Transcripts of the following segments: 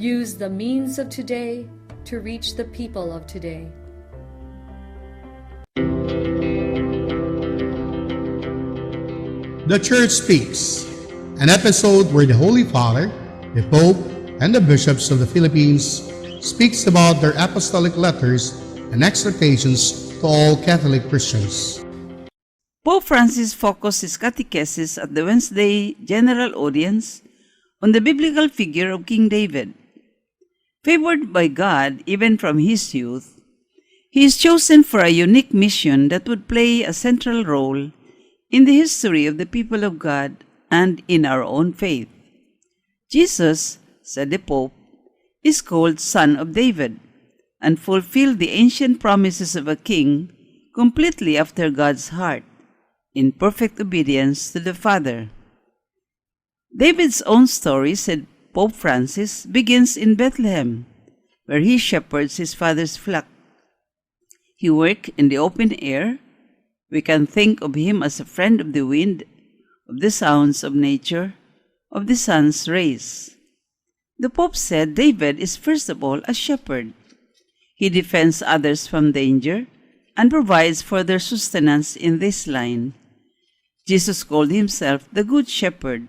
use the means of today to reach the people of today. The Church Speaks, an episode where the Holy Father, the Pope, and the bishops of the Philippines speaks about their apostolic letters and exhortations to all Catholic Christians. Pope Francis focused his catechesis at the Wednesday general audience on the biblical figure of King David. Favored by God even from his youth, he is chosen for a unique mission that would play a central role in the history of the people of God and in our own faith. Jesus, said the Pope, is called Son of David and fulfilled the ancient promises of a king completely after God's heart, in perfect obedience to the Father. David's own story, said Pope Francis, begins in Bethlehem, where he shepherds his father's flock. He worked in the open air. We can think of him as a friend of the wind, of the sounds of nature, of the sun's rays. The Pope said David is first of all a shepherd. He defends others from danger and provides for their sustenance in this line. Jesus called himself the Good Shepherd,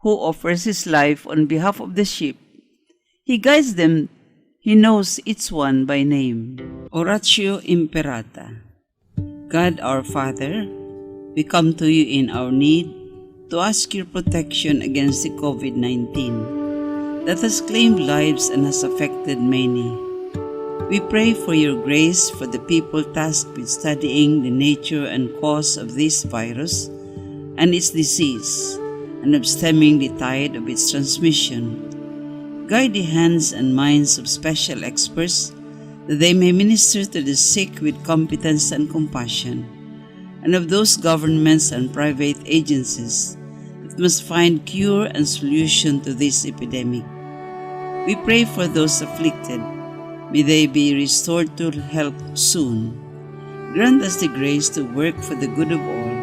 who offers his life on behalf of the sheep. He guides them. He knows each one by name. Oratio Imperata. God our Father, we come to you in our need to ask your protection against the COVID-19 that has claimed lives and has affected many. We pray for your grace for the people tasked with studying the nature and cause of this virus and its disease, and of stemming the tide of its transmission. Guide the hands and minds of special experts that they may minister to the sick with competence and compassion, and of those governments and private agencies that must find cure and solution to this epidemic. We pray for those afflicted. May they be restored to health soon. Grant us the grace to work for the good of all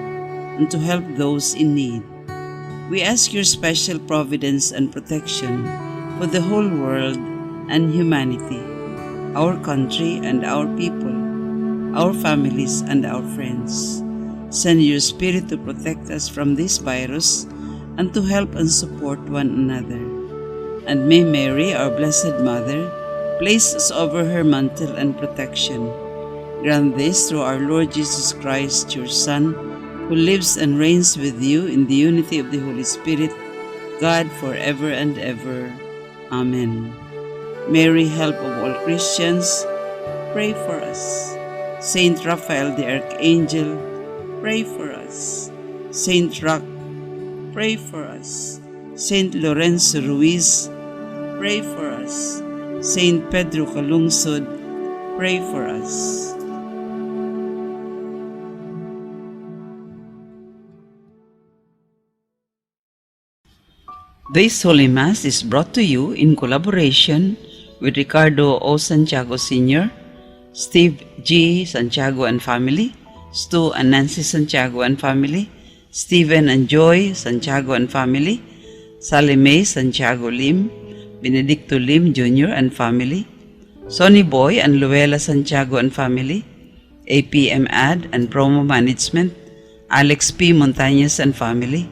and to help those in need. We ask your special providence and protection for the whole world and humanity, our country and our people, our families and our friends. Send your Spirit to protect us from this virus and to help and support one another. And may Mary, our Blessed Mother, place us over her mantle and protection. Grant this through our Lord Jesus Christ, your Son, who lives and reigns with you in the unity of the Holy Spirit, God forever and ever. Amen. Mary, help of all Christians, pray for us. Saint Raphael the Archangel, pray for us. Saint Roch, pray for us. Saint Lorenzo Ruiz, pray for us. Saint Pedro Calungsod, pray for us. This Holy Mass is brought to you in collaboration with Ricardo O. Santiago Sr., Steve G. Santiago and family, Stu and Nancy Santiago and family, Stephen and Joy Santiago and family, Sally Mae Santiago Lim, Benedicto Lim Jr. and family, Sonny Boy and Luella Santiago and family, APM Ad and Promo Management, Alex P. Montañez and family,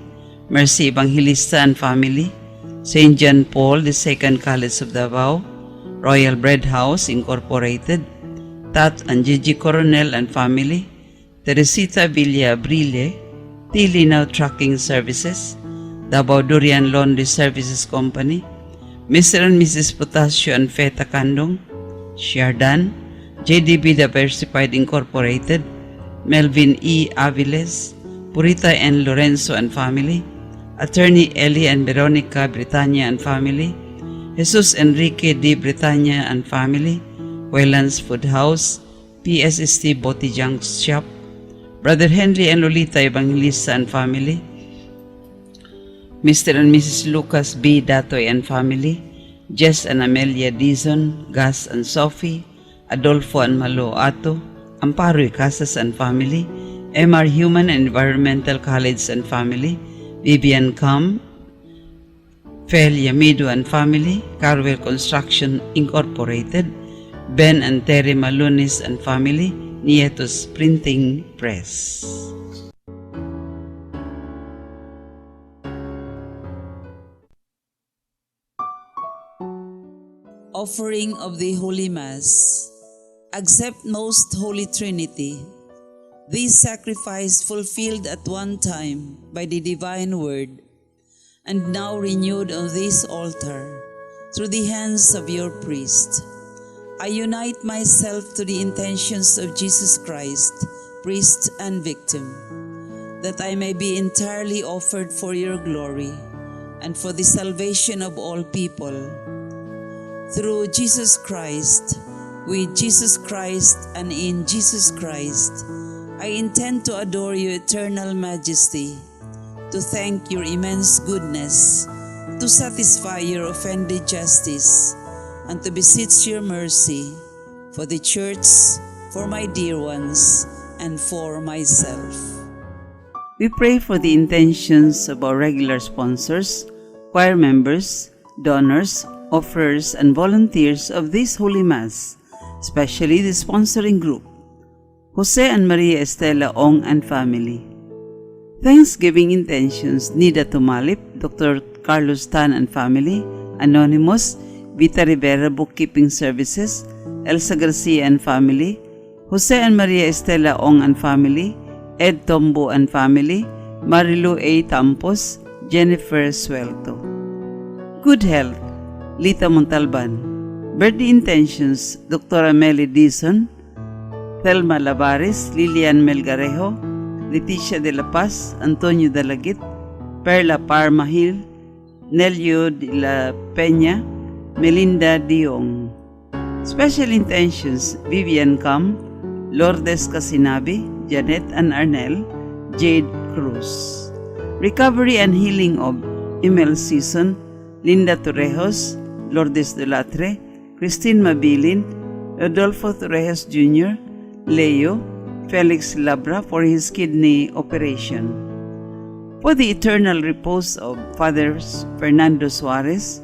Mercy Evangelista and family, St. John Paul II College of Davao, Royal Bread House Incorporated, Tat and Gigi Coronel and family, Teresita Villa Brille, Tilinaw Trucking Services, Davao Durian Laundry Services Company, Mr. and Mrs. Potasio and Feta Kandong, Shardan, JDB Diversified Incorporated, Melvin E. Aviles, Purita and Lorenzo and family, Attorney Ellie and Veronica Britania and family, Jesus Enrique D. Britania and family, Waylands Foodhaus, PSST Botijang Shop, Brother Henry and Lolita Evangelista and family, Mr. and Mrs. Lucas B. Datoy and family, Jess and Amelia Dizon, Gus and Sophie, Adolfo and Malo Ato, Amparo Casas and family, MR Human and Environmental College and family, Vivian Kam, Fel Yamido and family, Carwell Construction Incorporated, Ben and Terry Malunis and family, Nietos Printing Press. Offering of the Holy Mass. Accept Most Holy Trinity. This sacrifice fulfilled at one time by the divine word, and now renewed on this altar through the hands of your priest. I unite myself to the intentions of Jesus Christ, priest and victim, that I may be entirely offered for your glory and for the salvation of all people. Through Jesus Christ, with Jesus Christ and in Jesus Christ, I intend to adore your eternal majesty, to thank your immense goodness, to satisfy your offended justice, and to beseech your mercy for the church, for my dear ones, and for myself. We pray for the intentions of our regular sponsors, choir members, donors, offerers, and volunteers of this Holy Mass, especially the sponsoring group, Jose and Maria Estela Ong and family. Thanksgiving intentions: Nida Tumalip, Dr. Carlos Tan and family, Anonymous, Vita Rivera Bookkeeping Services, Elsa Garcia and family, Jose and Maria Estela Ong and family, Ed Tombo and family, Marilu A. Tampos, Jennifer Suelto. Good health: Lita Montalban. Birthday intentions: Dr. Amelie Dizon, Thelma Lavares, Lilian Melgarejo, Leticia de la Paz, Antonio Dalagit, Perla Parmahil, Nelio de la Peña, Melinda Diong. Special intentions: Vivian Cam, Lourdes Casinabi, Janet and Arnel, Jade Cruz. Recovery and healing of Emil Season, Linda Torejos, Lourdes Delatre, Christine Mabilin, Rodolfo Torejos Jr., Leo, Felix Labra for his kidney operation. For the eternal repose of Fathers Fernando Suarez,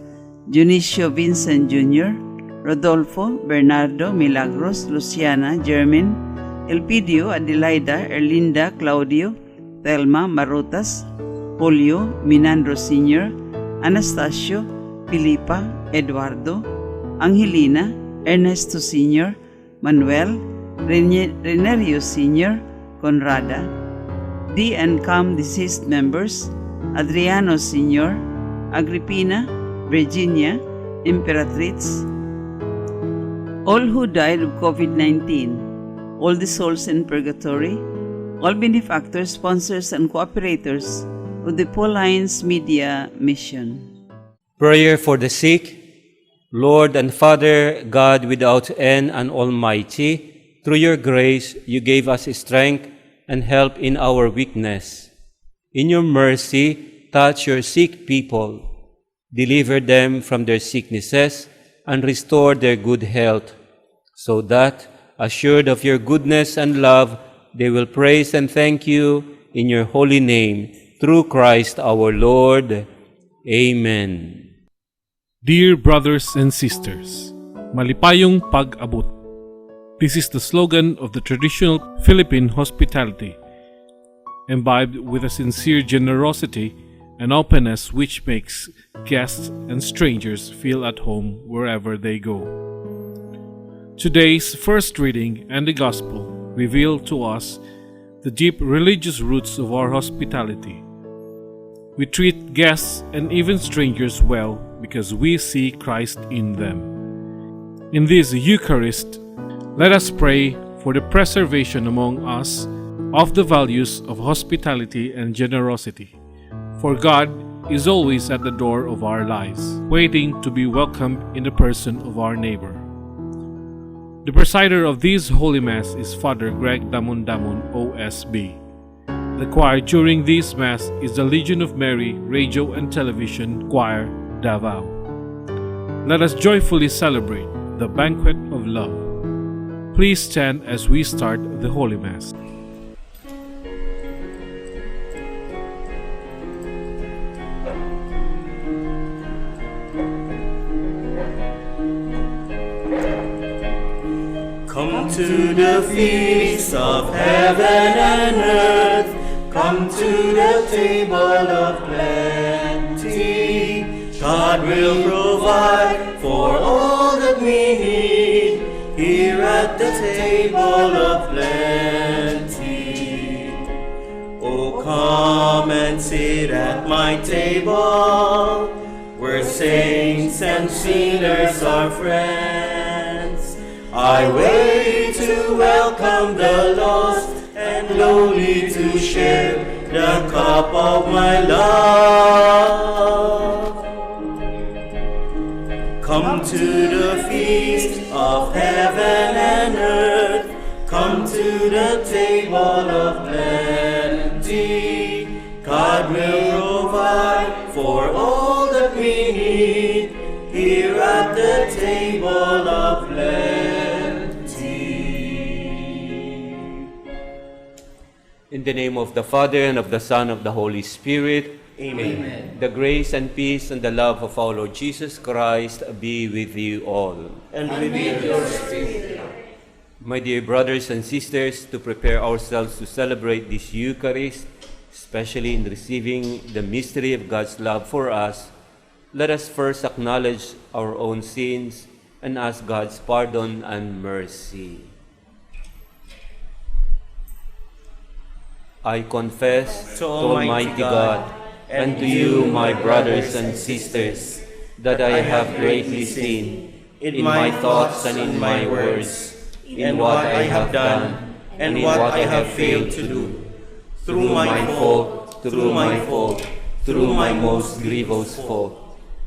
Dionisio Vincent Jr., Rodolfo, Bernardo, Milagros, Luciana, Jermin, Elpidio, Adelaida, Erlinda, Claudio, Thelma, Marotas, Julio, Minandro Sr., Anastasio, Filipa, Eduardo, Angelina, Ernesto Sr., Manuel, Renerio Sr., Conrada, D and CAM deceased members, Adriano Sr., Agripina, Virginia, Imperatriz, all who died of COVID-19, all the souls in purgatory, all benefactors, sponsors, and cooperators of the Paulines Media Mission. Prayer for the sick. Lord and Father, God without end and almighty, through your grace you gave us strength and help in our weakness. In your mercy, touch your sick people, deliver them from their sicknesses, and restore their good health, so that, assured of your goodness and love, they will praise and thank you in your holy name, through Christ our Lord. Amen. Dear brothers and sisters, malipayong pag-abot. This is the slogan of the traditional Philippine hospitality, imbibed with a sincere generosity and openness which makes guests and strangers feel at home wherever they go. Today's first reading and the Gospel reveal to us the deep religious roots of our hospitality. We treat guests and even strangers well because we see Christ in them. In this Eucharist, let us pray for the preservation among us of the values of hospitality and generosity. For God is always at the door of our lives, waiting to be welcomed in the person of our neighbor. The presider of this Holy Mass is Father Greg Damndamon, OSB. The choir during this Mass is the Legion of Mary Radio and Television Choir, Davao. Let us joyfully celebrate the banquet of love. Please stand as we start the Holy Mass. to the feast of heaven and earth. Come to the table of plenty. God will provide for all that we need here at the table of plenty. Oh, come and sit at my table, where saints and sinners are friends. I wait to welcome the lost and lowly to share the cup of my love. Come to the feast of heaven and earth. Come to the table of plenty. God will provide for all that we need here at the table of plenty. In the name of the Father, and of the Son, and of the Holy Spirit. Amen. The grace and peace and the love of our Lord Jesus Christ be with you all. And with your spirit. My dear brothers and sisters, to prepare ourselves to celebrate this Eucharist, especially in receiving the mystery of God's love for us, let us first acknowledge our own sins and ask God's pardon and mercy. I confess to Almighty God and to you, my brothers and sisters, that I have greatly sinned in my thoughts and in my words, in what I have done and what I have failed to do, through my fault, through my most grievous fault.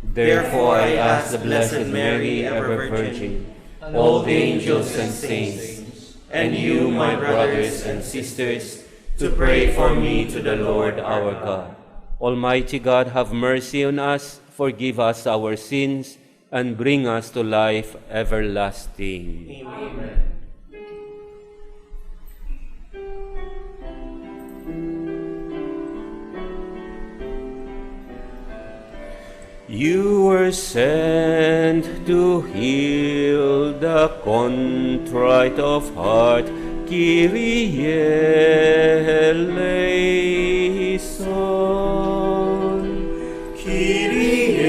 Therefore I ask the Blessed Mary, ever Virgin, all the angels and saints, and you, my brothers and sisters, to pray for me to the Lord our God. Almighty God, have mercy on us, forgive us our sins, and bring us to life everlasting. Amen. You were sent to heal the contrite of heart. Kyrie eleison. Kyrie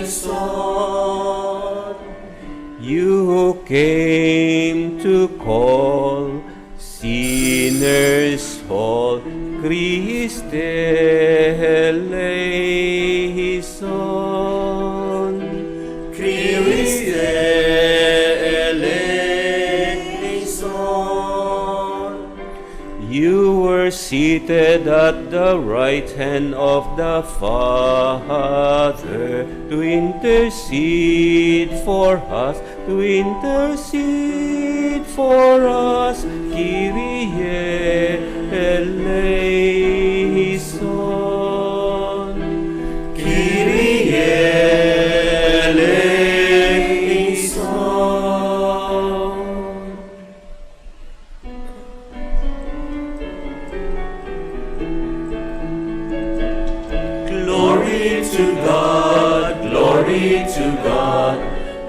eleison. You came to call sinners whole. Christe eleison. Christe You were seated at the right hand of the Father to intercede for us, Kyrie eleison. Kyrie eleison.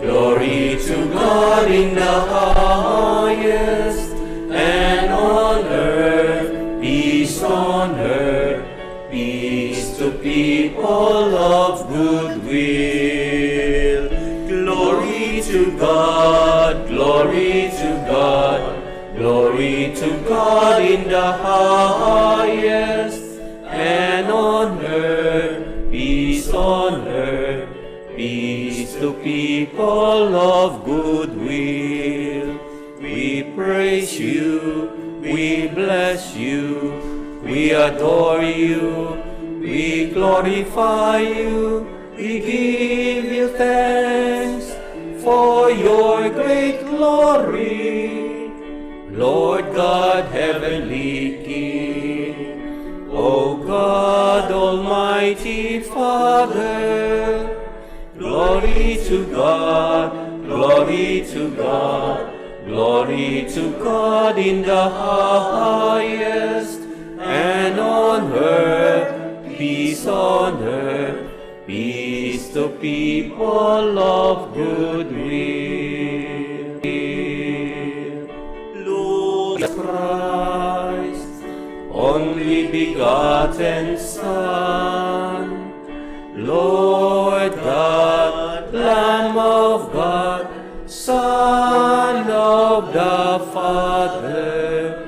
Glory to God in the highest, and on earth, peace to people of good will. Glory to God, glory to God in the highest, and on earth, peace to people of good will. We praise you, we bless you, we adore you, we glorify you, we give you thanks for your great glory, Lord God, heavenly King. O God, Almighty Father, glory to God, glory to God, glory to God in the highest, and on earth, peace to people of good will. Jesus Christ, only begotten Son, Lord God, Lamb of God, Son of the Father,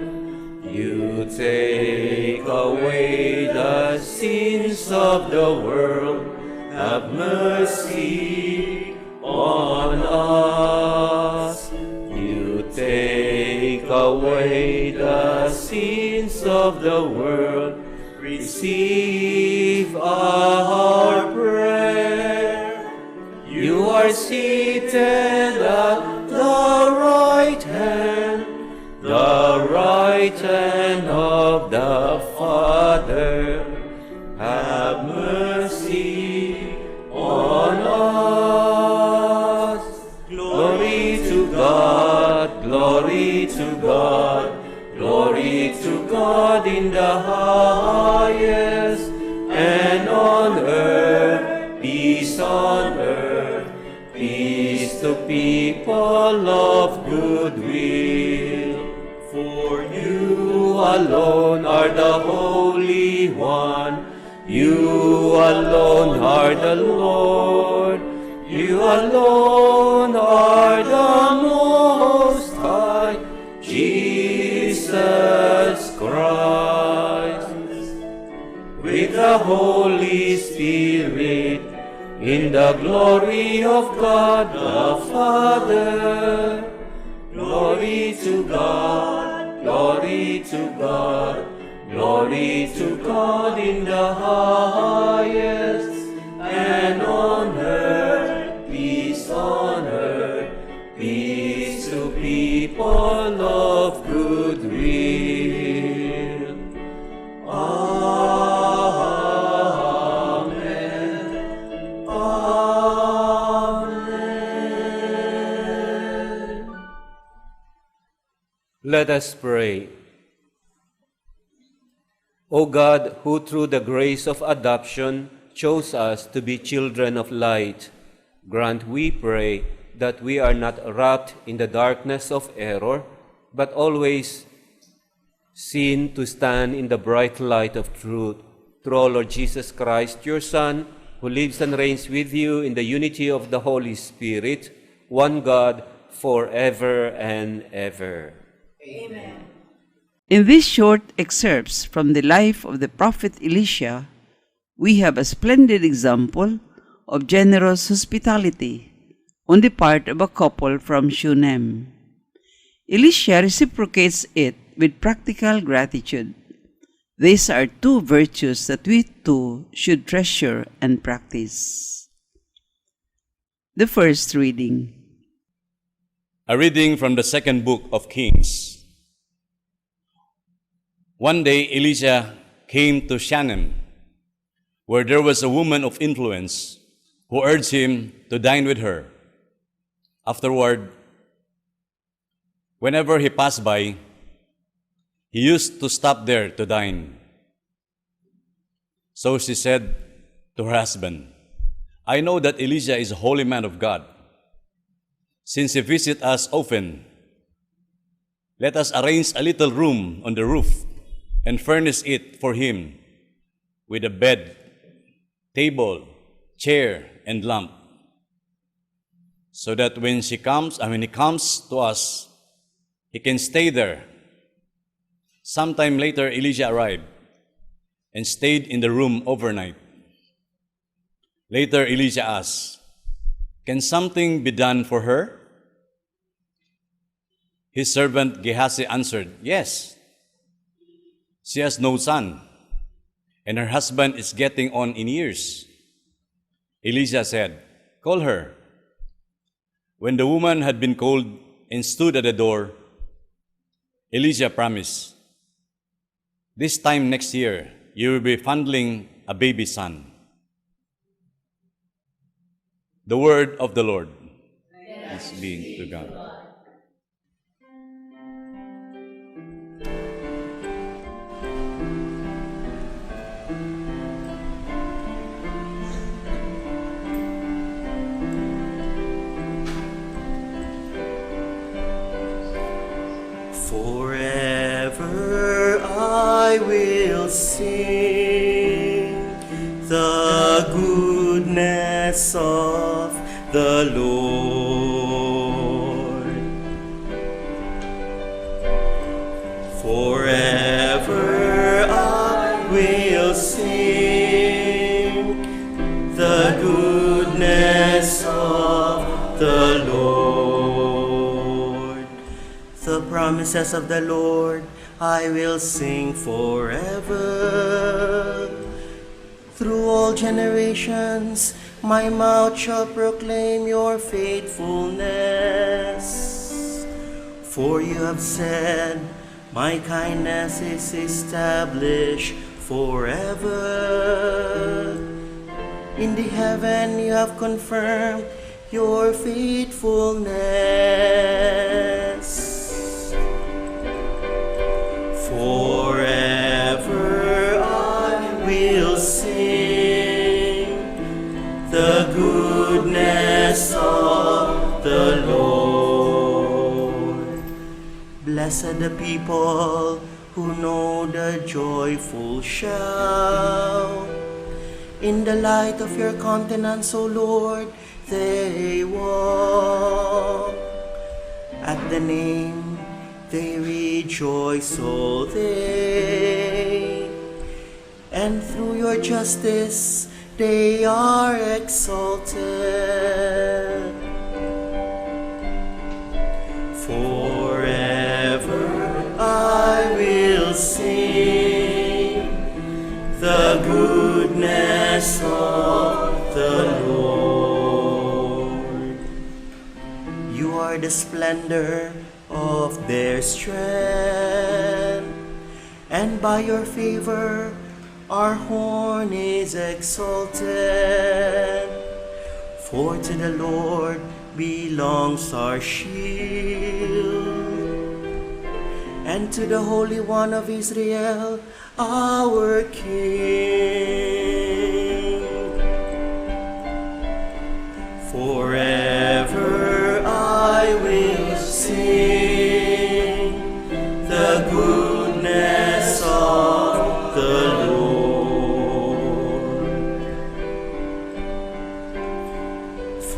you take away the sins of the world, have mercy on us. You take away the sins of the world, receive our prayer. You are seated at the right hand of the Father. Have mercy on us. Glory to God, glory to God, glory to God in the highest, and on earth, peace to people of good will. For you alone are the Holy One, you alone are the Lord, you alone are the Most High, Jesus Christ. With the Holy Spirit, in the glory of God the Father, glory to God, glory to God, glory to God in the highest, and on earth, peace to people of good will. Amen. Amen. Let us pray. O God, who through the grace of adoption chose us to be children of light, grant, we pray, that we are not wrapped in the darkness of error, but always seen to stand in the bright light of truth. Through our Lord Jesus Christ, your Son, who lives and reigns with you in the unity of the Holy Spirit, one God, forever and ever. Amen. In these short excerpts from the life of the prophet Elisha, we have a splendid example of generous hospitality on the part of a couple from Shunem. Elisha reciprocates it with practical gratitude. These are two virtues that we too should treasure and practice. The first reading. A reading from the second book of Kings. One day Elisha came to Shunem, where there was a woman of influence who urged him to dine with her. Afterward, whenever he passed by, he used to stop there to dine. So she said to her husband, I know that Elisha is a holy man of God. Since he visits us often, let us arrange a little room on the roof and furnish it for him with a bed, table, chair, and lamp, so that when he comes to us, he can stay there. Sometime later, Elisha arrived and stayed in the room overnight. Later, Elisha asked, can something be done for her? His servant Gehazi answered, yes. She has no son, and her husband is getting on in years. Elisha said, call her. When the woman had been called and stood at the door, Elisha promised, this time next year, you will be fondling a baby son. The word of the Lord. Thanks be to God. Forever Forever I will sing the goodness of the Lord. Forever I will sing the goodness of the Lord. The promises of the Lord I will sing forever. Through all generations, my mouth shall proclaim your faithfulness. For you have said, my kindness is established forever. In the heaven you have confirmed your faithfulness. Forever I will sing the goodness of the Lord. Blessed the people who know the joyful shout. In the light of your countenance, O Lord, they walk. At the name they rejoice all day, and through your justice they are exalted. Forever I will sing the goodness of the Lord. You are the splendor of their strength, and by your favor our horn is exalted. For to the Lord belongs our shield, and to the Holy One of Israel our King. Forever I will sing the goodness of the Lord.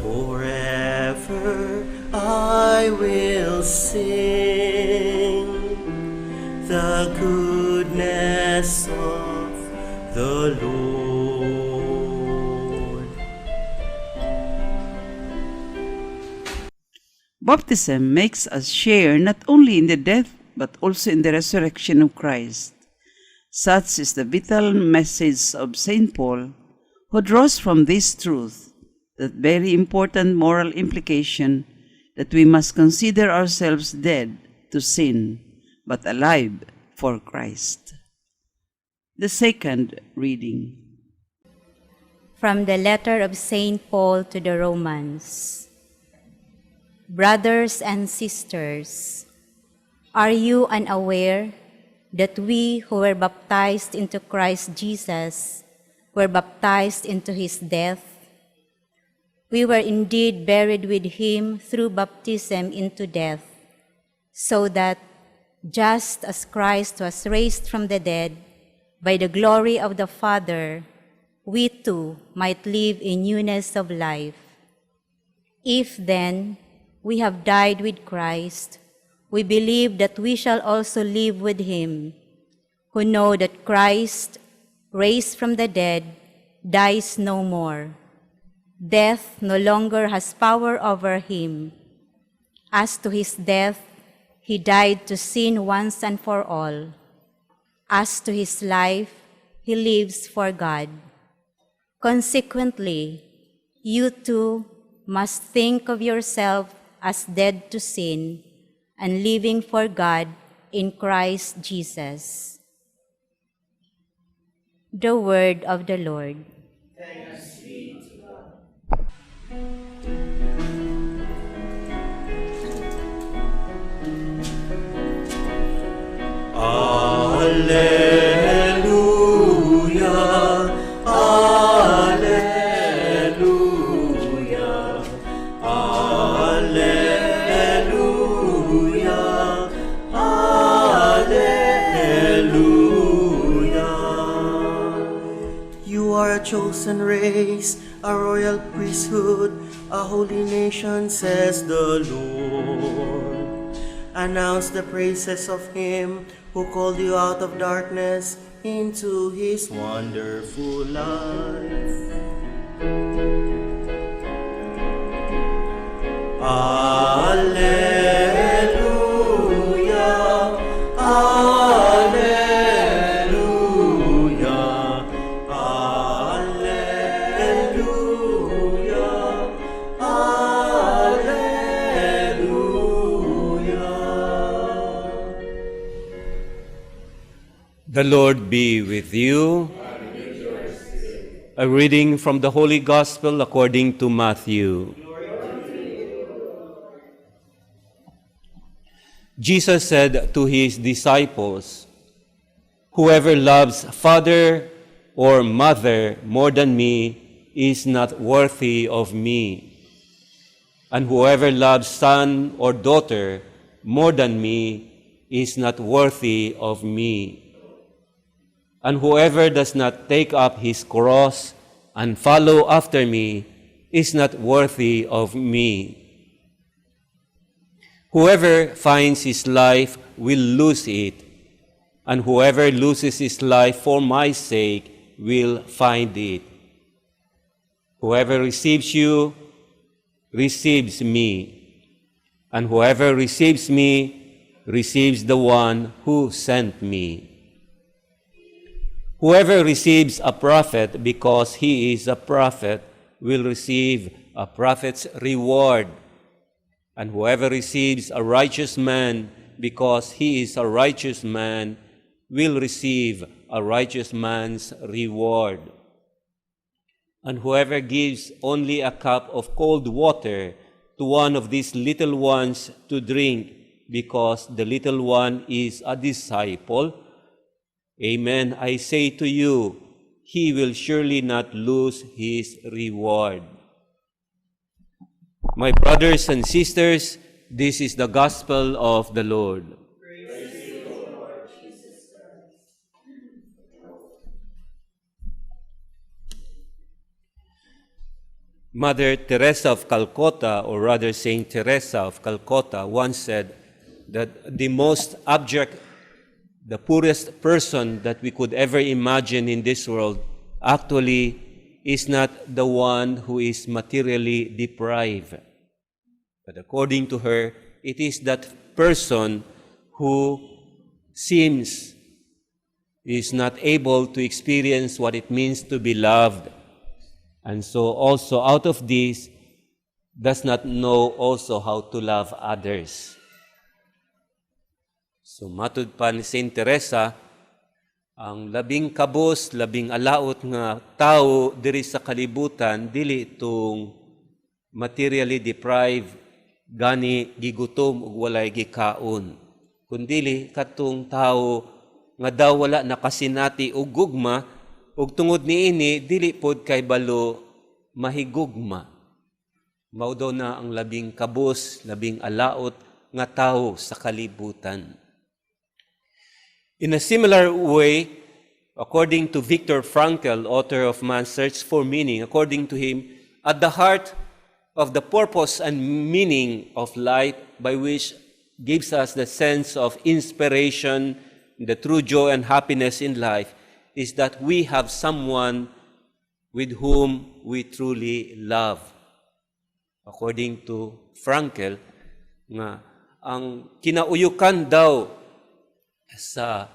Forever I will sing the goodness of the Lord. Baptism makes us share not only in the death but also in the resurrection of Christ. Such is the vital message of St. Paul, who draws from this truth that very important moral implication that we must consider ourselves dead to sin, but alive for Christ. The second reading. From the letter of St. Paul to the Romans. Brothers and sisters, are you unaware that we who were baptized into Christ Jesus were baptized into his death? We were indeed buried with him through baptism into death, so that, just as Christ was raised from the dead by the glory of the Father, we too might live in newness of life. If then we have died with Christ, we believe that we shall also live with him, who know that Christ, raised from the dead, dies no more. Death no longer has power over him. As to his death, he died to sin once and for all. As to his life, he lives for God. Consequently, you too must think of yourself as dead to sin and living for God in Christ Jesus. The word of the Lord. Thanks be to God. Alleluia, alleluia, alleluia, alleluia. chosen race, a royal priesthood, a holy nation, says the Lord. Announce the praises of him who called you out of darkness into his wonderful light. Alleluia, alleluia, alleluia, alleluia. The Lord be with you. A reading from the Holy Gospel according to Matthew. Jesus said to his disciples, "Whoever loves father or mother more than me is not worthy of me. And whoever loves son or daughter more than me is not worthy of me. And whoever does not take up his cross and follow after me is not worthy of me. Whoever finds his life will lose it, and whoever loses his life for my sake will find it. Whoever receives you receives me, and whoever receives me receives the one who sent me. Whoever receives a prophet because he is a prophet will receive a prophet's reward. And whoever receives a righteous man because he is a righteous man will receive a righteous man's reward. And whoever gives only a cup of cold water to one of these little ones to drink because the little one is a disciple, amen, I say to you, he will surely not lose his reward." My brothers and sisters, this is the gospel of the Lord. Praise you, Lord Jesus Christ. Mother Teresa of Calcutta, or rather Saint Teresa of Calcutta, once said that the most abject, the poorest person that we could ever imagine in this world actually is not the one who is materially deprived. But according to her, it is that person who seems is not able to experience what it means to be loved. And so also out of this, does not know also how to love others. So matud pa ni Saint Teresa, ang labing kabos, labing alaot nga tao diri sa kalibutan, dili itong materially deprived, gani gigutom ug walay gikaon. Kundili katong tao nga daw wala nakasinati og gugma, ug tungod niini dili pod kay balo mahigugma. Mao daw na ang labing kabos, labing alaot nga tao sa kalibutan. In a similar way, according to Viktor Frankl, author of Man's Search for Meaning, according to him, at the heart of the purpose and meaning of life, by which gives us the sense of inspiration, the true joy and happiness in life, is that we have someone with whom we truly love. According to Frankl, nga ang kinauyukan daw sa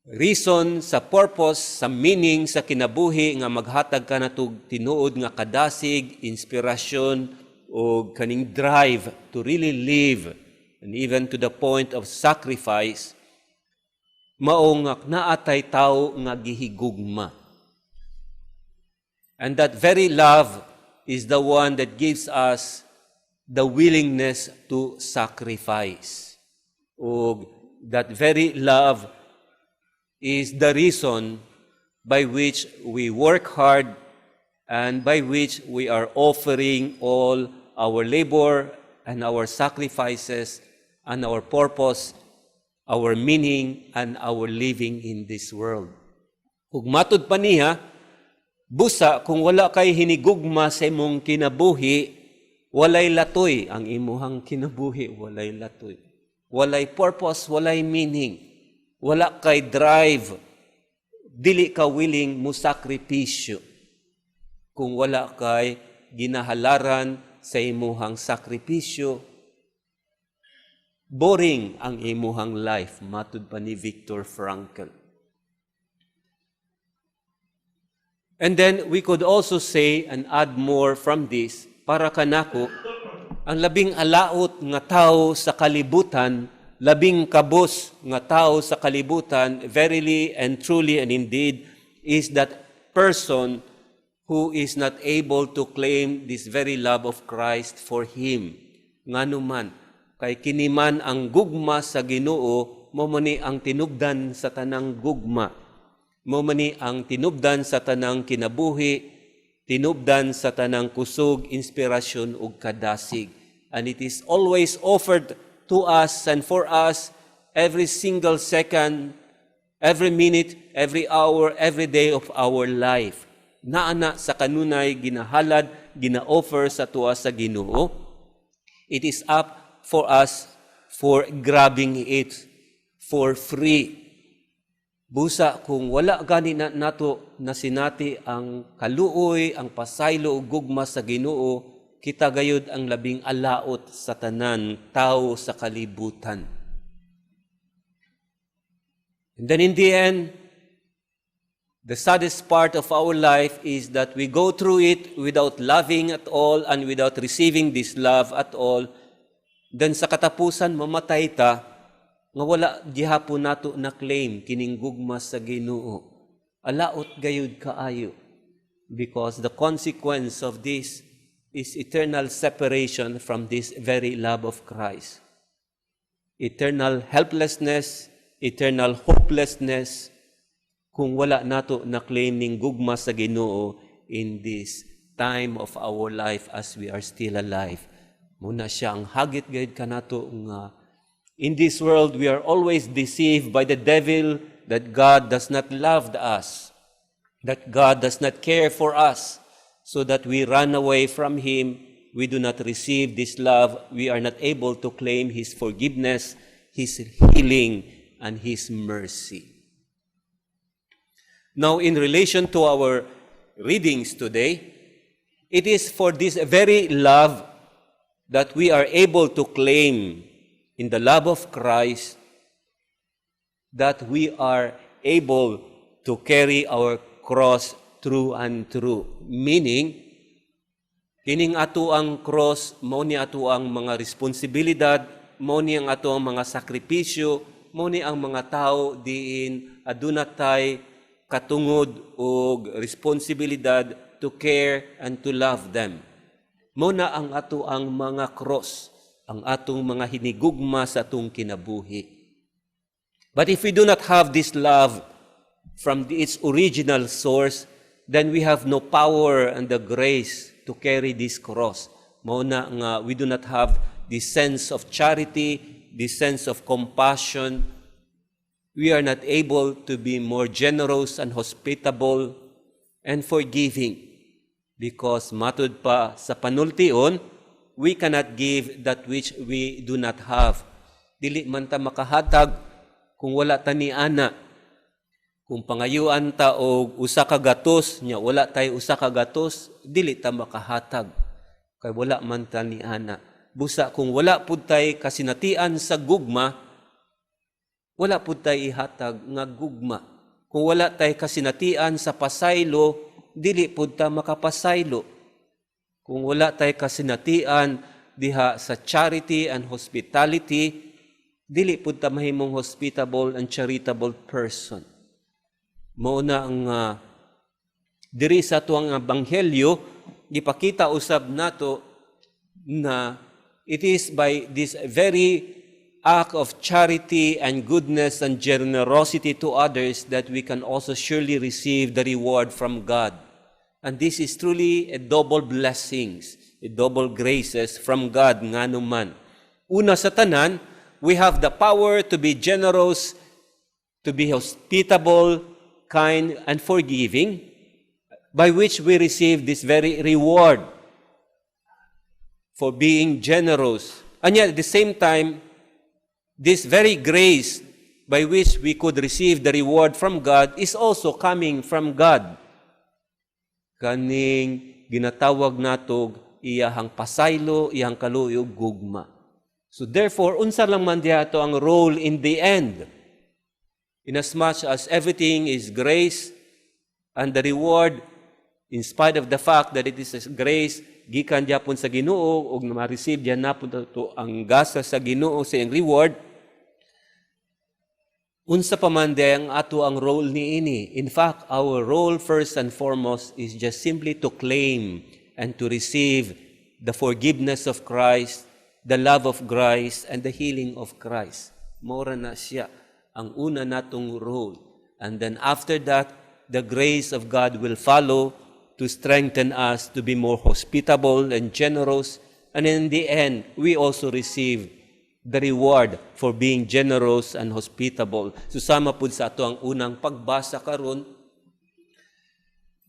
reason, sa purpose, sa meaning, sa kinabuhi nga maghatag ka na tug tinuod nga kadasig, inspirasyon, o kaning drive to really live, and even to the point of sacrifice, mao nga naatay tao nga gihigugma. And that very love is the one that gives us the willingness to sacrifice. O that very love is the reason by which we work hard and by which we are offering all our labor and our sacrifices and our purpose, our meaning, and our living in this world. Ug matud pa niya, Busa, kung wala kay hinigugma sa imong kinabuhi, walay latoy ang imuhang kinabuhi, walay latoy. Walay purpose, walay meaning. Wala kay drive. Dili ka willing mo sakripisyo. Kung wala kay ginahalaran sa imuhang sakripisyo, boring ang imuhang life, matud pa ni Viktor Frankl. And then we could also say and add more from this, para kanako, ang labing alaot nga tao sa kalibutan, labing kabos nga tao sa kalibutan, verily and truly and indeed, is that person who is not able to claim this very love of Christ for him. Nganuman, kay kiniman ang gugma sa Ginoo, momani ang tinubdan sa tanang gugma. Momani ang tinubdan sa tanang kinabuhi, tinubdan sa tanang kusog, inspirasyon ug kadasig. And it is always offered to us and for us every single second, every minute, every hour, every day of our life. Naana sa kanunay ginahalad, gina-offer sa tuwa sa Ginoo. It is up for us for grabbing it for free. Busa, kung wala gani na nato na sinati ang kaluoy, ang pasaylo o gugma sa Ginoo, kita gayud ang labing alaot sa tanan tao sa kalibutan. And then in the end, the saddest part of our life is that we go through it without loving at all and without receiving this love at all. Then sa katapusan, mamatay ta, nga wala gihapon nato na claim kining gugma sa Ginoo. Alaot gayud kaayo. Because the consequence of this is eternal separation from this very love of Christ. Eternal helplessness, eternal hopelessness, kung wala nato na claim ning gugma sa Ginoo in this time of our life as we are still alive. Muna siya ang hagit gayud kanato nga in this world, we are always deceived by the devil that God does not love us, that God does not care for us, so that we run away from Him. We do not receive this love. We are not able to claim His forgiveness, His healing, and His mercy. Now, in relation to our readings today, it is for this very love that we are able to claim in the love of Christ, that we are able to carry our cross through and through. Meaning, kining ato ang cross, mao ni ato ang mga responsibilidad, mao ni ang ato ang mga sakripisyo, mao ni ang mga tao diin aduna tay katungod og responsibilidad to care and to love them. Mao na ang ato ang mga cross, ang atong mga hinigugma sa atong kinabuhi. But if we do not have this love from its original source, then we have no power and the grace to carry this cross. Mao na nga we do not have this sense of charity, this sense of compassion. We are not able to be more generous and hospitable and forgiving. Because matud pa sa panultion, we cannot give that which we do not have. Dili man ta makahatag kung wala ta ni ana. Kung pangayuan ta og usa ka gatos, nya wala tay usa ka gatos, dili ta makahatag. Kay wala man ta ni ana. Busa kung wala pud tay kasinatian sa gugma, wala pud tay ihatag nga gugma. Kung wala tay kasinatian sa pasaylo, dili pud ta makapasaylo. Kung wala tayo kasinatian diha sa charity and hospitality, dili pud ta mahimong hospitable and charitable person. Mao na ang diri sa tuang ebanghelyo gipakita usab nato na it is by this very act of charity and goodness and generosity to others that we can also surely receive the reward from God. And this is truly a double blessings, a double graces from God nga naman. Una sa tanan, we have the power to be generous, to be hospitable, kind, and forgiving. by which we receive this very reward for being generous. And yet at the same time, this very grace by which we could receive the reward from God is also coming from God. Kaning ginatawag natog iyahang pasaylo, iyahang kaluyog gugma. So therefore, unsa lang man diato ang role in the end. Inasmuch as everything is grace and the reward, in spite of the fact that it is grace, gikan gyapon sa Ginoo ug ma-receive diyan napon to ang gasa sa Ginoo sa iyang reward. Unsa pa man ang ato ang role niini. In fact, our role first and foremost is just simply to claim and to receive the forgiveness of Christ, the love of Christ, and the healing of Christ. Mora na siya ang una natong role. And then after that, the grace of God will follow to strengthen us to be more hospitable and generous. And in the end, we also receive the reward for being generous and hospitable. Susama po sa ato ang unang pagbasa karon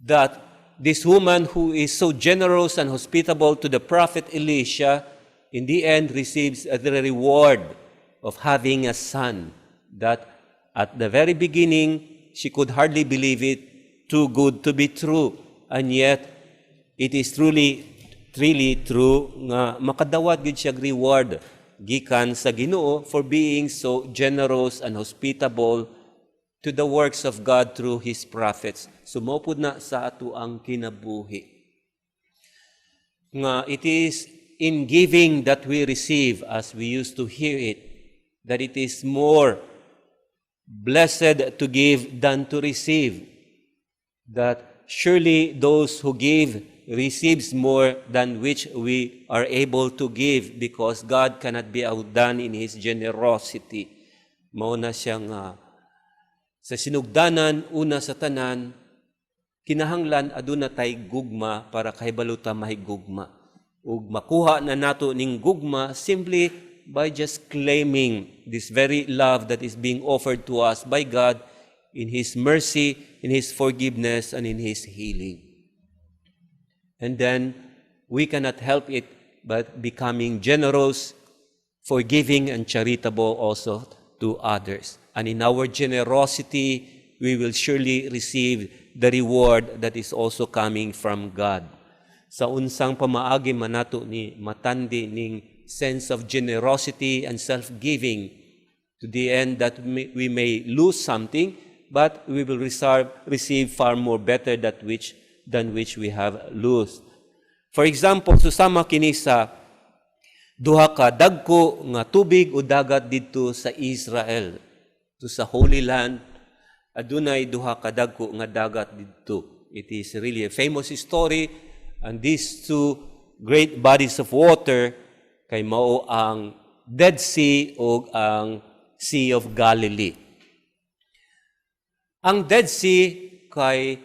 that this woman who is so generous and hospitable to the prophet Elisha, in the end receives the reward of having a son that at the very beginning she could hardly believe it, too good to be true, and yet it is truly true nga makadawat gid siya reward gikan sa Ginoo for being so generous and hospitable to the works of God through His prophets. Sumopod na sa ato ang kinabuhi. Nga it is in giving that we receive, as we used to hear it, that it is more blessed to give than to receive. That surely those who give receives more than which we are able to give, because God cannot be outdone in His generosity. Mao na siya nga sa sinugdanan, una sa tanan, kinahanglan aduna tay gugma para kahibaluta mahigugma. Ug makuha na nato ning gugma simply by just claiming this very love that is being offered to us by God in His mercy, in His forgiveness, and in His healing. And then we cannot help it but becoming generous, forgiving, and charitable also to others. And in our generosity, we will surely receive the reward that is also coming from God. Sa unsang pamaagi manato ni matandi ning sense of generosity and self-giving to the end that we may lose something, but we will receive far more better than which we have lost. For example, susama kini sa duha ka dagko nga tubig o dagat didto sa Israel. To sa Holy Land, adunay duha ka dagko nga dagat didto. It is really a famous story, and these two great bodies of water kay mao ang Dead Sea o ang Sea of Galilee. Ang Dead Sea kay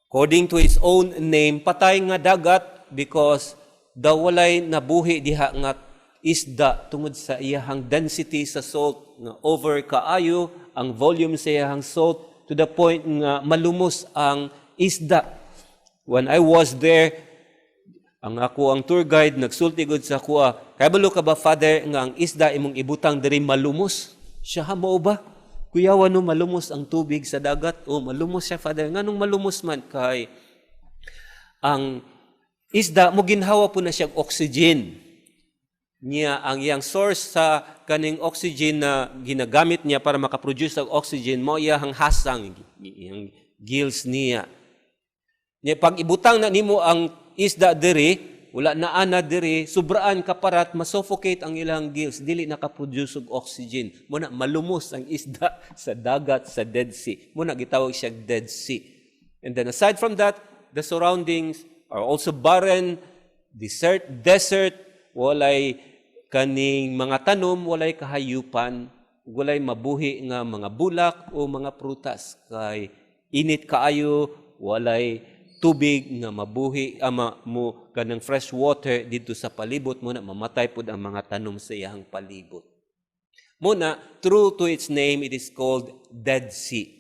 according to its own name, patay nga dagat because daw walay nabuhi diha nga isda tungod sa iyahang density sa salt nga over kaayo ang volume sa iyahang salt to the point nga malumos ang isda. When I was there, ang tour guide nagsulti gud sa kuha, "Kabalo ka ba, Father, nga ang isda imong ibutang diri malumos?" Siya, "Mao ba? Kuya, wano malumos ang tubig sa dagat?" "O, malumos siya, Father." "Nganong malumos man?" "Kay ang isda mo ginhawa po na siyang oxygen." Niya ang iyang source sa kaning oxygen na ginagamit niya para makaproduce ng oxygen mo iyang hasang, iyang gills niya. Niya pag ibutang na nimo ang isda diri, wala na ana diri, sobraan kaparat, masuffocate ang ilang gills, dili nakaproduce og oxygen. Muna malumos ang isda sa dagat, sa Dead Sea. Muna gitawag siya Dead Sea. And then aside from that, the surroundings are also barren, desert, walay kaning mga tanom, walay kahayupan, walay mabuhi nga mga bulak o mga prutas. Kay init kaayo, walay tubig nga mabuhi mo kanang fresh water dito sa palibot mo na mamatay pud ang mga tanom sa iyang palibot. Muna, true to its name, it is called Dead Sea.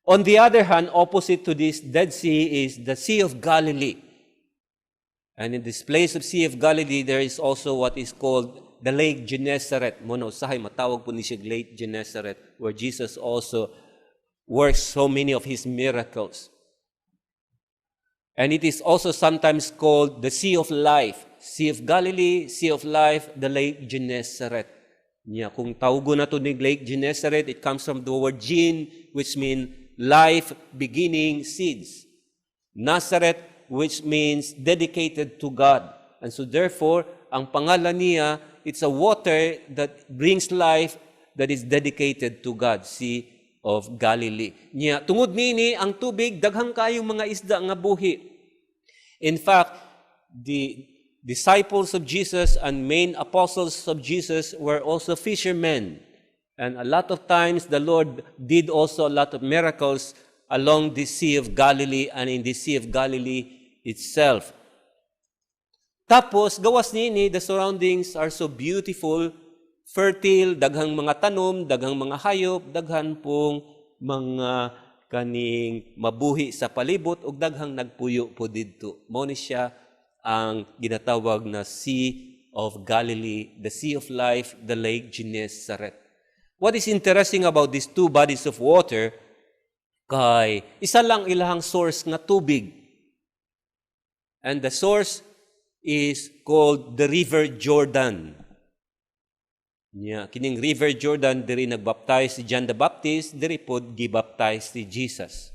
On the other hand, opposite to this Dead Sea is the Sea of Galilee. And in this place of Sea of Galilee, there is also what is called the Lake Gennesaret. Muna usahay, matawag po ni siya Lake Gennesaret, where Jesus also works so many of his miracles. And it is also sometimes called the Sea of Life. Sea of Galilee, Sea of Life, the Lake Gennesaret. Kung tawgo na to ni Lake Gennesaret, it comes from the word Gen, which means life, beginning, seeds. Nazareth, which means dedicated to God. And so therefore, ang pangalan niya, it's a water that brings life that is dedicated to God, Sea of Galilee. Tungod nini, ang tubig, daghang kayong mga isda nga buhi. In fact, the disciples of Jesus and main apostles of Jesus were also fishermen. And a lot of times, the Lord did also a lot of miracles along the Sea of Galilee and in the Sea of Galilee itself. Tapos, gawas nini, the surroundings are so beautiful, fertile, daghang mga tanom, daghang mga hayop, daghan pong mga kaning mabuhi sa palibot, ug daghang nagpuyo po didto. Mao ni siya ang ginatawag na Sea of Galilee, the Sea of Life, the Lake Gennesaret. What is interesting about these two bodies of water, kay isa lang ilahang source nga tubig. And the source is called the River Jordan. Kining River Jordan, diri nagbaptize si John the Baptist, diri pod gibaptize si Jesus.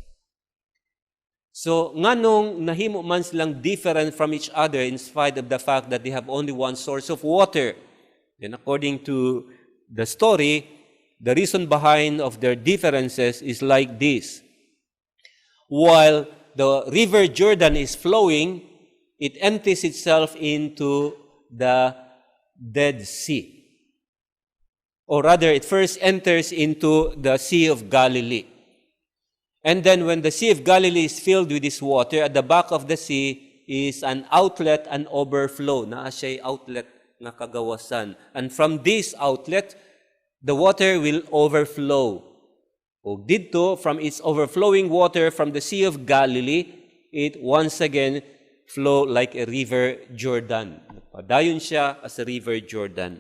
So, nganong nahimo man silang different from each other in spite of the fact that they have only one source of water. And according to the story, the reason behind of their differences is like this. While the River Jordan is flowing, it empties itself into the Dead Sea. Or rather, it first enters into the Sea of Galilee. And then when the Sea of Galilee is filled with this water, at the back of the sea is an outlet, an overflow. Naa siya'y outlet na kagawasan. And from this outlet, the water will overflow. O dito, from its overflowing water from the Sea of Galilee, it once again flow like a River Jordan. Padayon siya as a River Jordan.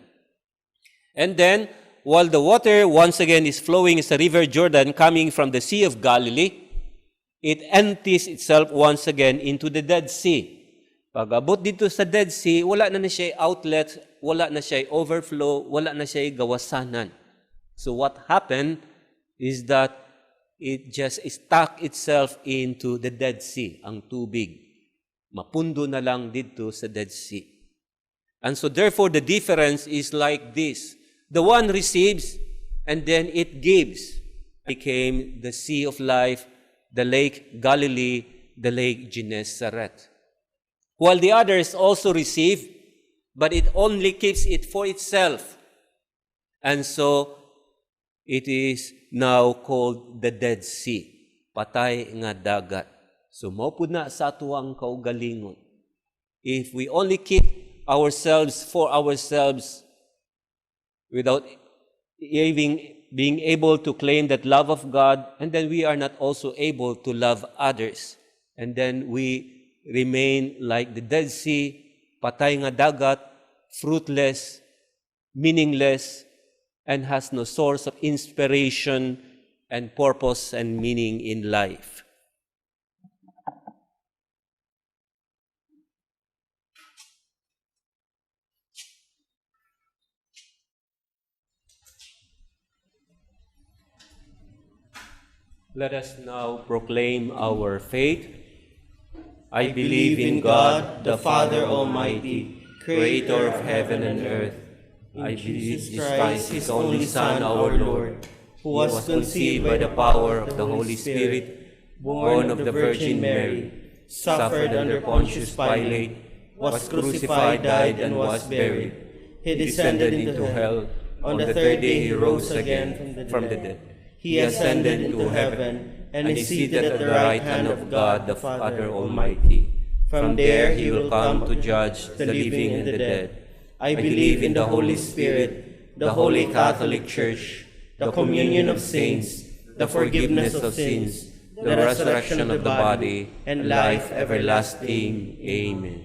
And then, while the water once again is flowing as a River Jordan coming from the Sea of Galilee, it empties itself once again into the Dead Sea. Pag abot dito sa Dead Sea, wala na siya outlet, wala na siya overflow, wala na siya gawasanan. So what happened is that it just stuck itself into the Dead Sea, ang tubig. Mapundo na lang dito sa Dead Sea. And so therefore the difference is like this. The one receives and then it gives. Became the Sea of Life, the Lake Galilee, the Lake Gennesaret. While the others also receive, but it only keeps it for itself. And so it is now called the Dead Sea, patay nga dagat. So maupod na sa atuang kaugalingon. If we only keep ourselves for ourselves, without even being able to claim that love of God, and then we are not also able to love others. And then we remain like the Dead Sea, patay nga dagat, fruitless, meaningless, and has no source of inspiration and purpose and meaning in life. Let us now proclaim our faith. I believe in God, the Father Almighty, creator of heaven and earth. I believe Jesus Christ, his only Son, our Lord, who was conceived by the power of the Holy Spirit, born of the Virgin Mary, suffered under Pontius Pilate, was crucified, died, and was buried. He descended into hell. On the third day he rose again from the dead. He ascended into heaven and is seated at the right hand of God the Father Almighty. From there he will come to judge the living and the dead. I believe in the Holy Spirit, the Holy Catholic Church, the communion of saints, the forgiveness of sins, the resurrection of the body, and life everlasting. Amen.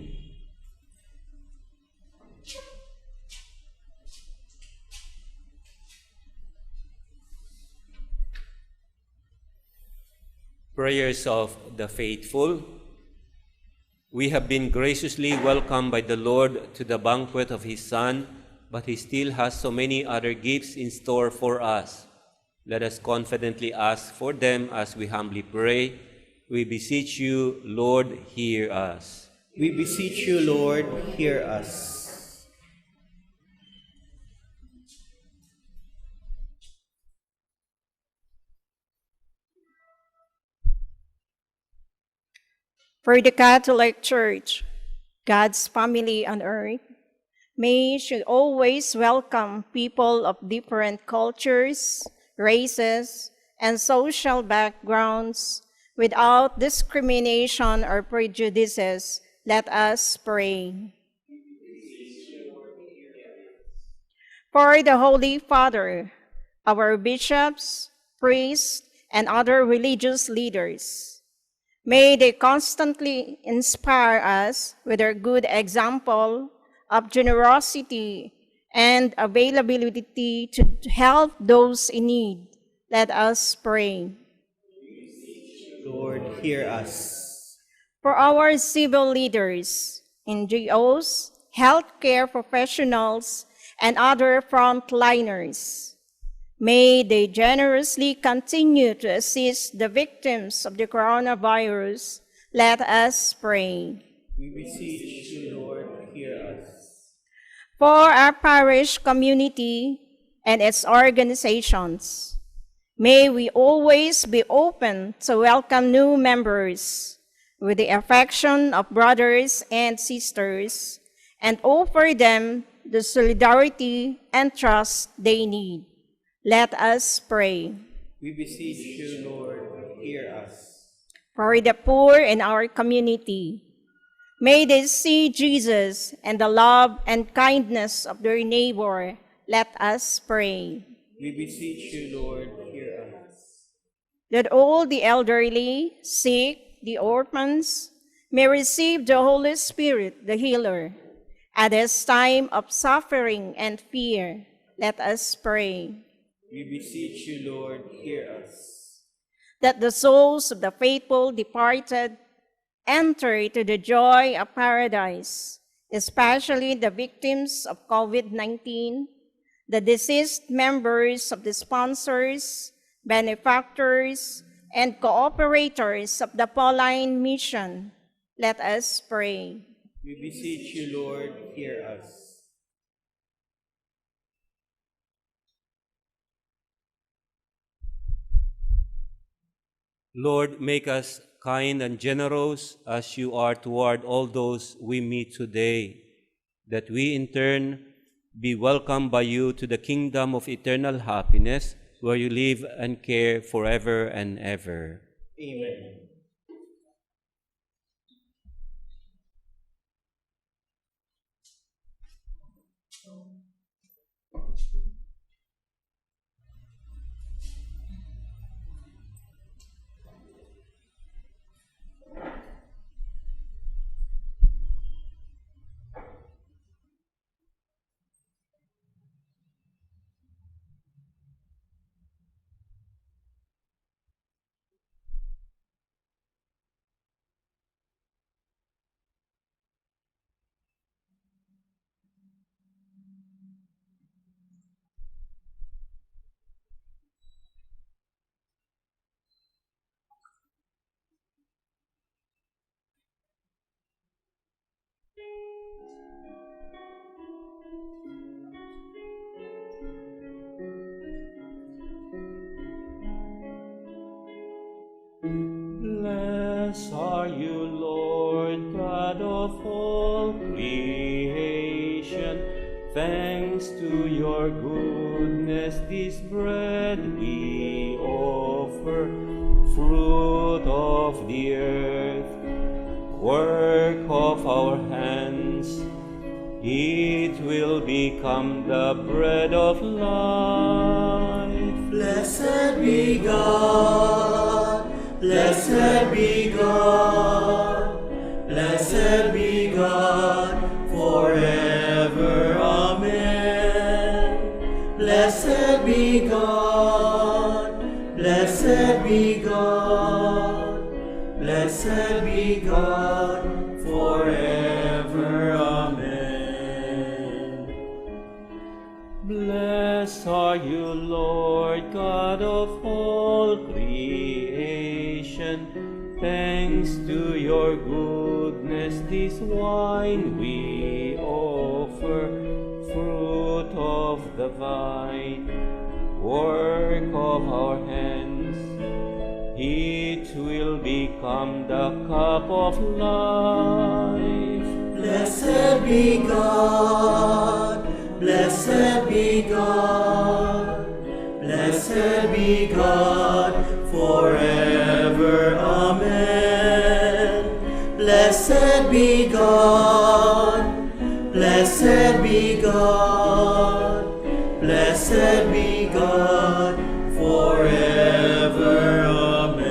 Prayers of the faithful. We have been graciously welcomed by the Lord to the banquet of His Son, but He still has so many other gifts in store for us. Let us confidently ask for them as we humbly pray. We beseech you, Lord, hear us. We beseech you, Lord, hear us. For the Catholic Church, God's family on earth, may should always welcome people of different cultures, races, and social backgrounds without discrimination or prejudices. Let us pray. For the Holy Father, our bishops, priests, and other religious leaders, may they constantly inspire us with their good example of generosity and availability to help those in need. Let us pray. Lord, hear us. For our civil leaders, NGOs, healthcare professionals, and other frontliners, may they generously continue to assist the victims of the coronavirus. Let us pray. We beseech you, Lord, hear us. For our parish community and its organizations, may we always be open to welcome new members with the affection of brothers and sisters and offer them the solidarity and trust they need. Let us pray. We beseech you, Lord, hear us. For the poor in our community, may they see Jesus and the love and kindness of their neighbor. Let us pray. We beseech you, Lord, hear us. That all the elderly, sick, the orphans, may receive the Holy Spirit, the healer, at this time of suffering and fear. Let us pray. We beseech you, Lord, hear us. That the souls of the faithful departed enter into the joy of paradise, especially the victims of COVID-19, the deceased members of the sponsors, benefactors, and cooperators of the Pauline mission. Let us pray. We beseech you, Lord, hear us. Lord, make us kind and generous as you are toward all those we meet today, that we in turn be welcomed by you to the kingdom of eternal happiness, where you live and care forever and ever. Amen. Blessed are you, Lord, God of all creation. Thanks to your goodness, this bread we offer, fruit of the earth, work of our hands. It will become the bread of life. Blessed be God, blessed be God, blessed be God forever. Amen. Blessed be God, blessed be God, blessed be God forever. Amen. Blessed are you, Lord God of all creation. Thanks to your goodness, this wine we offer, fruit of the vine, work of our hands. It will become the cup of life. Blessed be God, blessed be God, blessed be God forever. Amen. Blessed be God, blessed be God, blessed be God forever. Amen.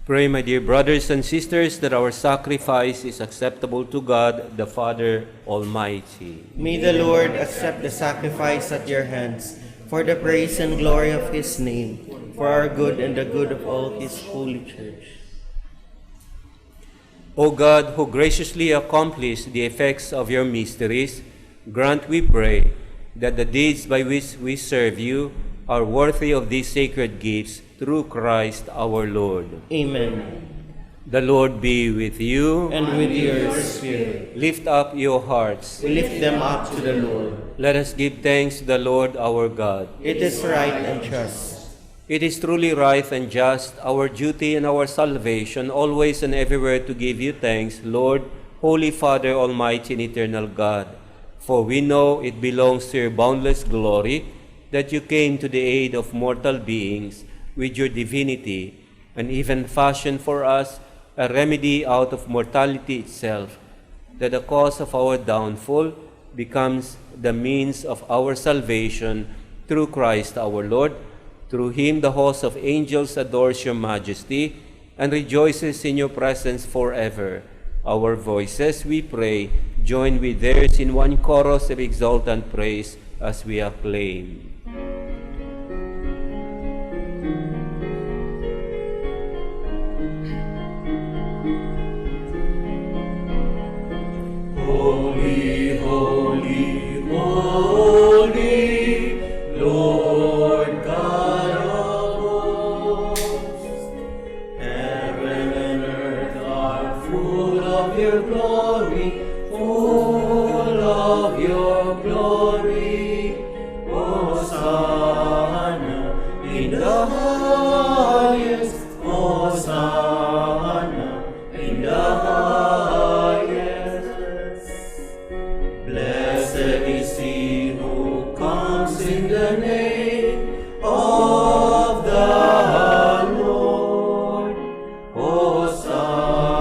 Pray, my dear brothers and sisters, that our sacrifice is acceptable to God, the Father Almighty. May the Lord accept the sacrifice at your hands for the praise and glory of his name, for our good and the good of all his holy church. O God, who graciously accomplished the effects of your mysteries, grant, we pray, that the deeds by which we serve you are worthy of these sacred gifts, through Christ our Lord. Amen. The Lord be with you. And with your spirit. Lift up your hearts. We lift them up to the Lord. Let us give thanks to the Lord our God. It is right and just. It is truly right and just, our duty and our salvation, always and everywhere to give you thanks, Lord, Holy Father, Almighty and Eternal God. For we know it belongs to your boundless glory that you came to the aid of mortal beings with your divinity, and even fashioned for us a remedy out of mortality itself, that the cause of our downfall becomes the means of our salvation through Christ our Lord. Through him the host of angels adores your majesty and rejoices in your presence forever. Our voices, we pray, join with theirs in one chorus of exultant praise as we acclaim. Holy, holy, holy, Lord God of hosts. Heaven and earth are full of your glory, full of your glory. Hosanna in the highest, Hosanna in the highest. Blessed is he who comes in the name of the Lord. Hosanna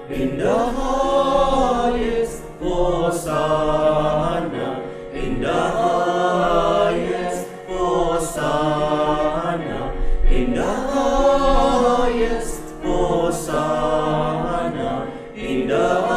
in the highest, Hosanna in the highest, Hosanna in the highest, Hosanna in the highest.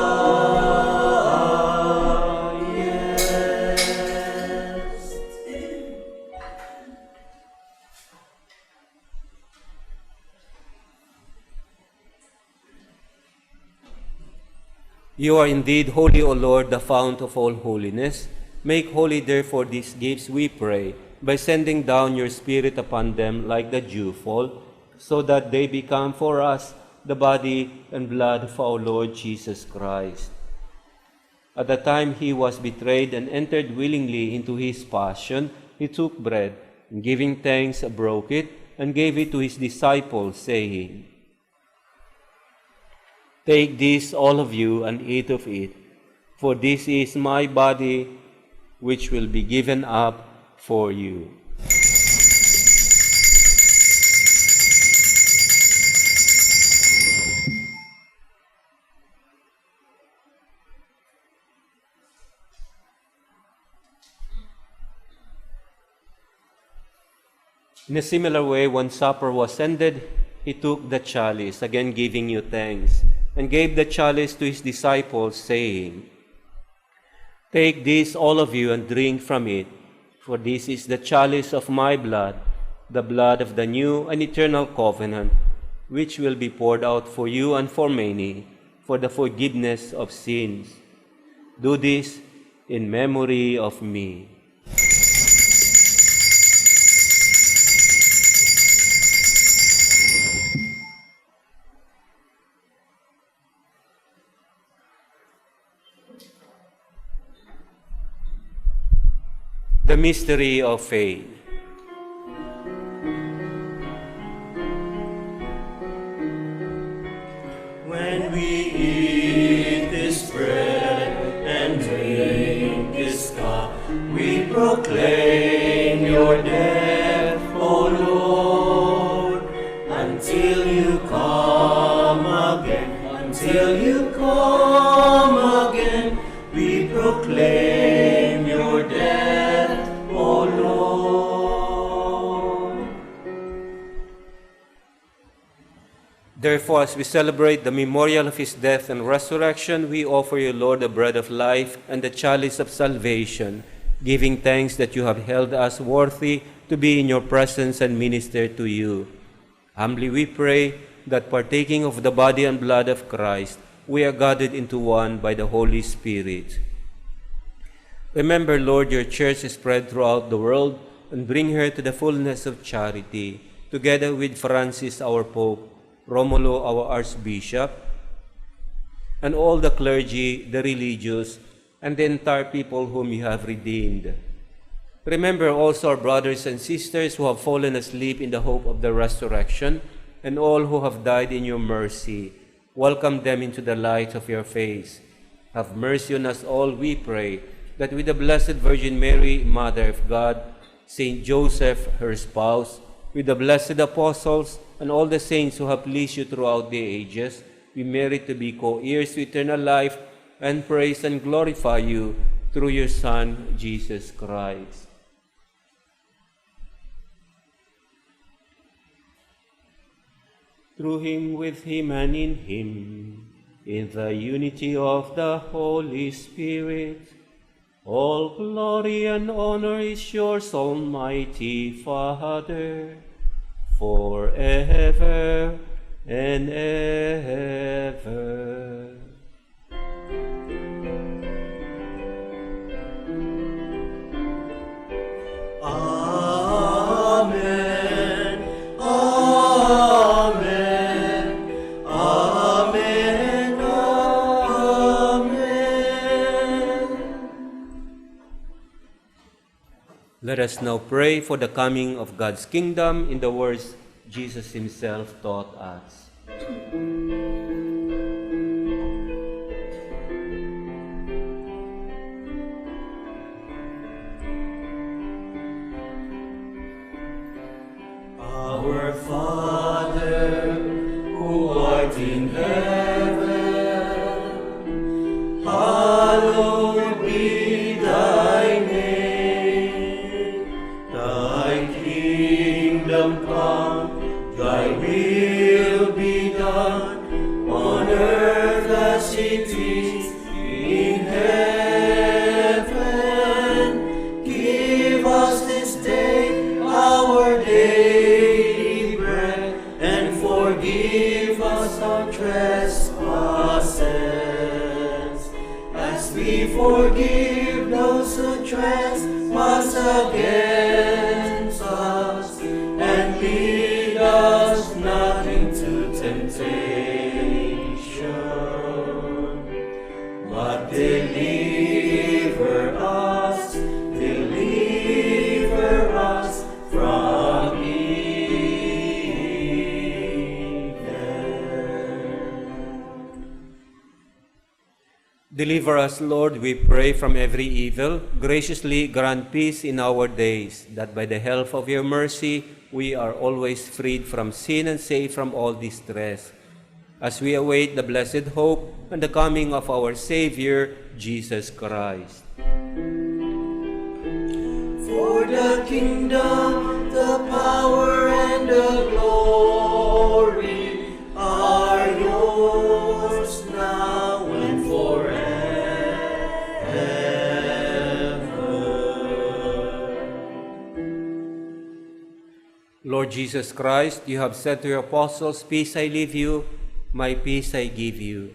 You are indeed holy, O Lord, the fount of all holiness. Make holy, therefore, these gifts, we pray, by sending down your Spirit upon them like the dewfall, so that they become for us the body and blood of our Lord Jesus Christ. At the time he was betrayed and entered willingly into his passion, he took bread, and giving thanks, broke it, and gave it to his disciples, saying, "Take this, all of you, and eat of it, for this is my body, which will be given up for you." In a similar way, when supper was ended, he took the chalice, again giving you thanks, and gave the chalice to his disciples, saying, "Take this, all of you, and drink from it, for this is the chalice of my blood, the blood of the new and eternal covenant, which will be poured out for you and for many, for the forgiveness of sins. Do this in memory of me." The mystery of faith. When we eat this bread and drink this cup, we proclaim your death, O Lord, until you come again. Until you come again, we proclaim your death, O Lord. Therefore, as we celebrate the memorial of his death and resurrection, we offer you, Lord, the bread of life and the chalice of salvation, giving thanks that you have held us worthy to be in your presence and minister to you. Humbly we pray that, partaking of the body and blood of Christ, we are gathered into one by the Holy Spirit. Remember, Lord, your church is spread throughout the world, and bring her to the fullness of charity, together with Francis, our Pope, Romulo, our Archbishop, and all the clergy, the religious, and the entire people whom you have redeemed. Remember also our brothers and sisters who have fallen asleep in the hope of the resurrection, and all who have died in your mercy. Welcome them into the light of your face. Have mercy on us all, we pray, that with the Blessed Virgin Mary, Mother of God, Saint Joseph, her spouse, with the blessed apostles, and all the saints who have pleased you throughout the ages, we merit to be co-heirs to eternal life, and praise and glorify you through your Son, Jesus Christ. Through him, with him, and in him, in the unity of the Holy Spirit, all glory and honor is yours, Almighty Father, forever and ever. Amen. Amen. Amen. Amen. Let us now pray for the coming of God's kingdom in the words Jesus himself taught us. Our Father, who art in heaven, hallowed be thy name. Thy kingdom come, thy will be done, on earth as it is in heaven. Give us this day our daily bread, and forgive us our trespasses, as we forgive those who trespass against us. And lead us not into temptation, but deliver us from evil. Deliver us, Lord, we pray, from every evil. Graciously grant peace in our days, that by the help of your mercy we are always freed from sin and safe from all distress, as we await the blessed hope and the coming of our Savior, Jesus Christ. For the kingdom, the power and the glory are yours now and forever. Lord Jesus Christ, you have said to your apostles, "Peace I leave you, my peace I give you."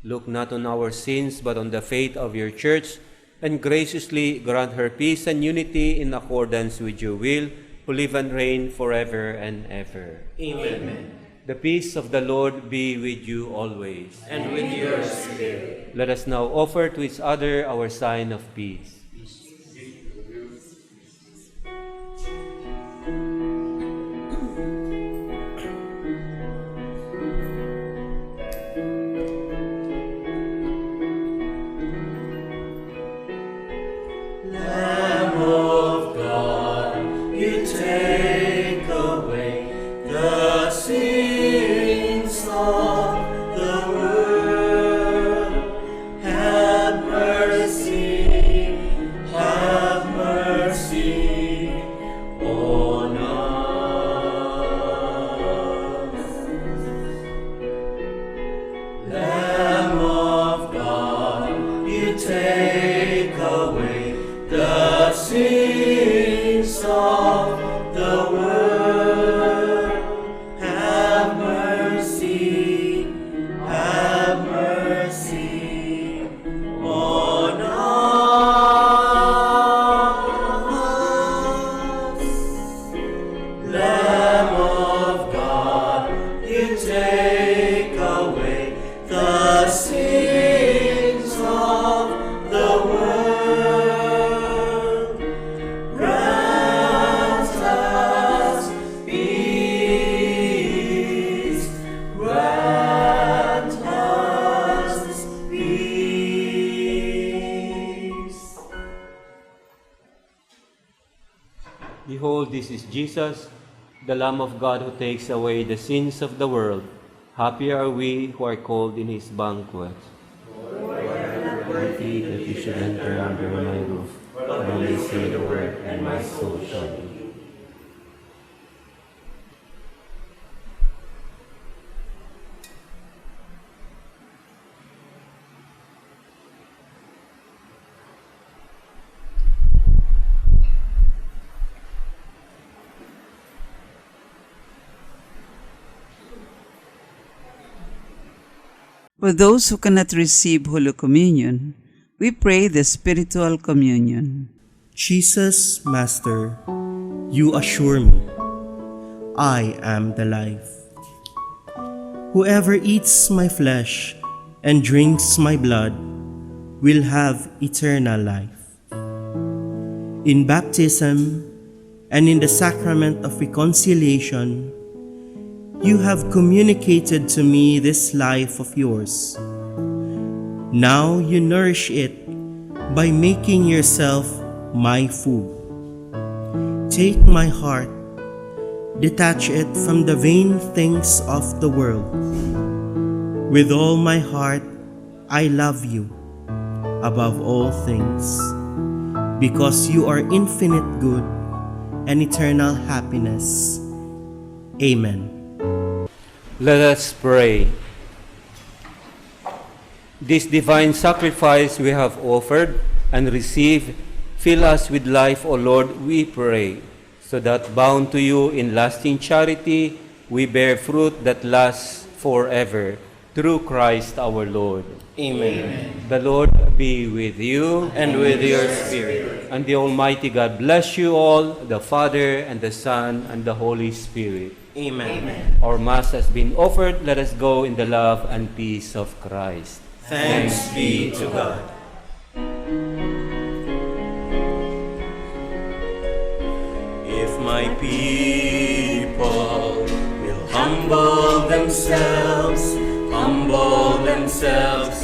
Look not on our sins, but on the faith of your church, and graciously grant her peace and unity in accordance with your will, who live and reign forever and ever. Amen. The peace of the Lord be with you always. And with your spirit. Let us now offer to each other our sign of peace. Lamb of God, you take away the sins of the world. Have mercy on us. Lamb of God, you take away the sins of the world. Have mercy on us. Lamb of God, you take away the sins of the world. Grant us peace. Grant us peace. Behold, this is Jesus, the Lamb of God who takes away the sins of the world. Happy are we who are called in his banquet. Worthy that you should enter under my roof. Only say the word, and my soul shall be. For those who cannot receive Holy Communion, we pray the spiritual communion. Jesus, Master, you assure me, I am the life. Whoever eats my flesh and drinks my blood will have eternal life. In baptism and in the sacrament of reconciliation, you have communicated to me this life of yours. Now you nourish it by making yourself my food. Take my heart, detach it from the vain things of the world. With all my heart, I love you above all things, because you are infinite good and eternal happiness. Amen. Let us pray. This divine sacrifice we have offered and received, fill us with life, O Lord, we pray, so that bound to you in lasting charity, we bear fruit that lasts forever. Through Christ our Lord. Amen. The Lord be with you. And with your spirit. And the Almighty God bless you all, the Father, and the Son, and the Holy Spirit. Amen. Our Mass has been offered. Let us go in the love and peace of Christ. Thanks be to God. If my people will humble themselves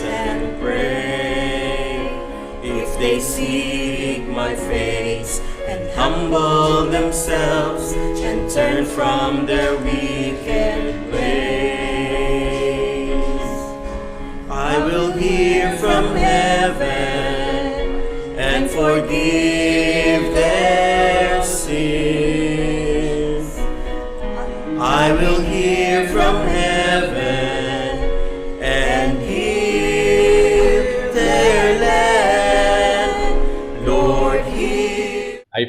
and pray, if they seek my face and humble themselves and turn from their wicked ways, I will hear from heaven and forgive their sins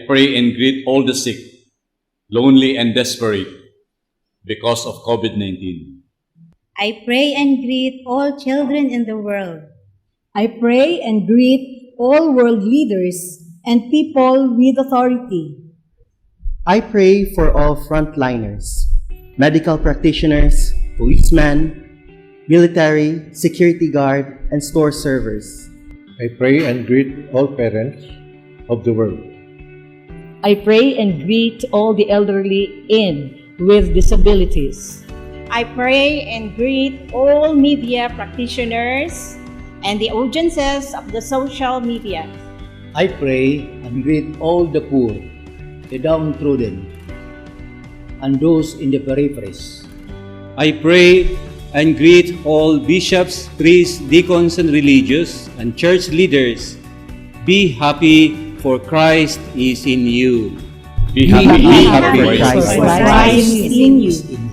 I pray and greet all the sick, lonely and desperate because of COVID-19. I pray and greet all children in the world. I pray and greet all world leaders and people with authority. I pray for all frontliners, medical practitioners, policemen, military, security guard, and store servers. I pray and greet all parents of the world. I pray and greet all the elderly and with disabilities. I pray and greet all media practitioners and the audiences of the social media. I pray and greet all the poor, the downtrodden, and those in the peripheries. I pray and greet all bishops, priests, deacons, and religious, and church leaders. Be happy, for Christ is in you. Be happy, for Christ is in you.